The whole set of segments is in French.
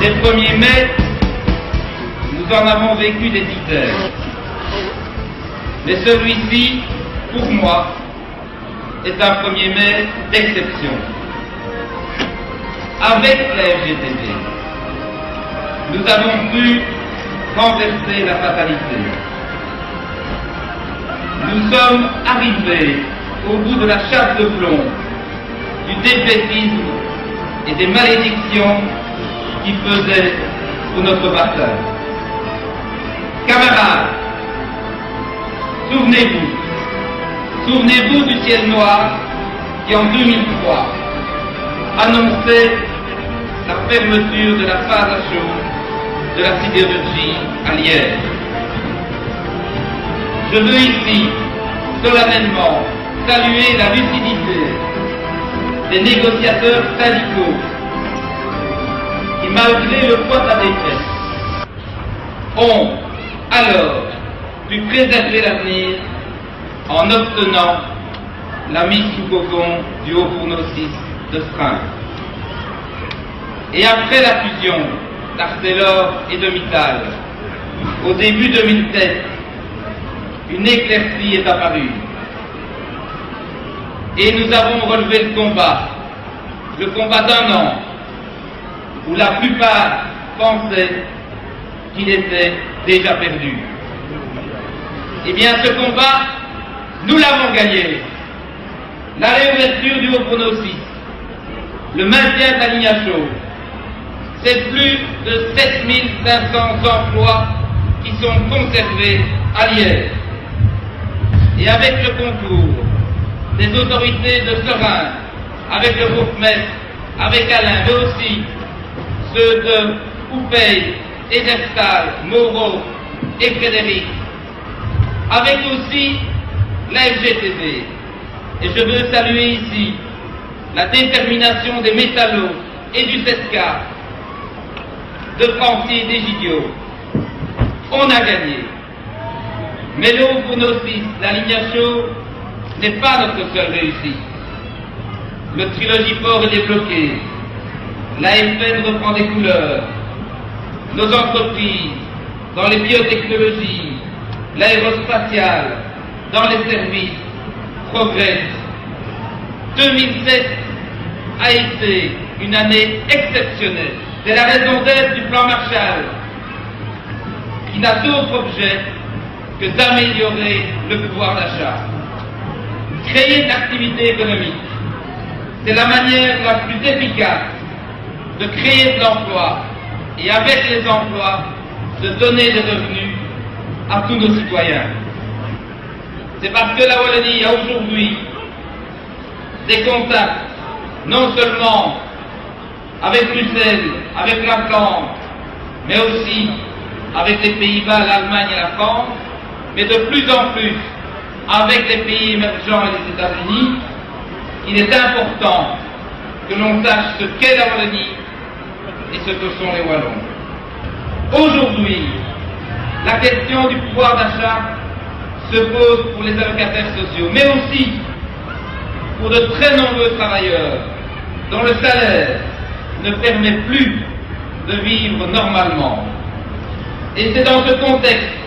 Des 1er mai, nous en avons vécu des dizaines. Mais celui-ci, pour moi, est un 1er mai d'exception. Avec la FGTB, nous avons pu renverser la fatalité. Nous sommes arrivés au bout de la chasse de plomb, du défaitisme et des malédictions qui pesaient sur notre bataille. Camarades, souvenez-vous du ciel noir qui en 2003 annonçait la fermeture de la phase à chaud de la sidérurgie à Liège. Je veux ici solennellement saluer la lucidité des négociateurs syndicaux qui, malgré le poids de la défaite, ont alors pu préserver l'avenir en obtenant la mise sous cocon du Haut Fourneau 6 de Springs. Et après la fusion d'Arcelor et de Mittal, au début 2007, une éclaircie est apparue. Et nous avons relevé le combat d'un an, où la plupart pensaient qu'il était déjà perdu. Eh bien, ce combat, nous l'avons gagné. La réouverture du Haut Fourneau 6, le maintien de la ligne à chaud, c'est plus de 7500 emplois qui sont conservés à Liège. Et avec le concours des autorités de Serein, avec le Groupemestre, avec Alain, mais aussi ceux de Poupey, Ederstal, Moreau et Frédéric, avec aussi la FGTB. Et je veux saluer ici la détermination des métallos et du CESCA, de Francis et d'Egidio. On a gagné. Mais le Haut Fourneau 6, la ligne à chaud, n'est pas notre seule réussite. Le trilogie port est débloqué. La FN reprend des couleurs. Nos entreprises, dans les biotechnologies, l'aérospatiale, dans les services, progressent. 2007 a été une année exceptionnelle. C'est la raison d'être du plan Marshall, qui n'a d'autre objet que d'améliorer le pouvoir d'achat. Créer de l'activité économique, c'est la manière la plus efficace de créer de l'emploi et avec les emplois, de donner des revenus à tous nos citoyens. C'est parce que la Wallonie a aujourd'hui des contacts, non seulement avec Bruxelles, avec la Flandre, mais aussi avec les Pays-Bas, l'Allemagne et la France, mais de plus en plus avec les pays émergents et les États-Unis, il est important que l'on sache ce qu'est la Wallonie et ce que sont les Wallons. Aujourd'hui, la question du pouvoir d'achat se pose pour les allocataires sociaux, mais aussi pour de très nombreux travailleurs dont le salaire ne permet plus de vivre normalement. Et c'est dans ce contexte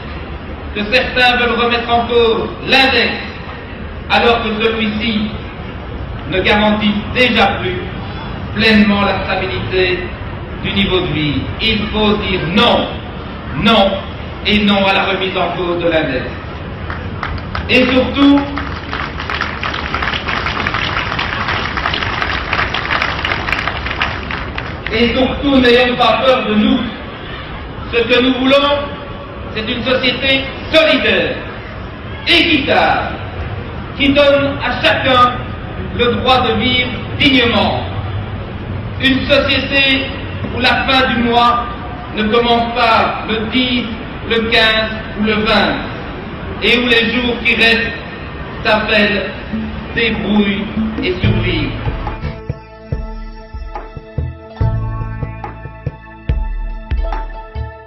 que certains veulent remettre en cause l'index, alors que celui-ci ne garantit déjà plus pleinement la stabilité du niveau de vie. Il faut dire non, non et non à la remise en cause de l'index. Et surtout, n'ayons pas peur de nous. Ce que nous voulons, c'est une société solidaire, équitable, qui donne à chacun le droit de vivre dignement. Une société où la fin du mois ne commence pas le 10, le 15 ou le 20, et où les jours qui restent s'appellent débrouille et survivre.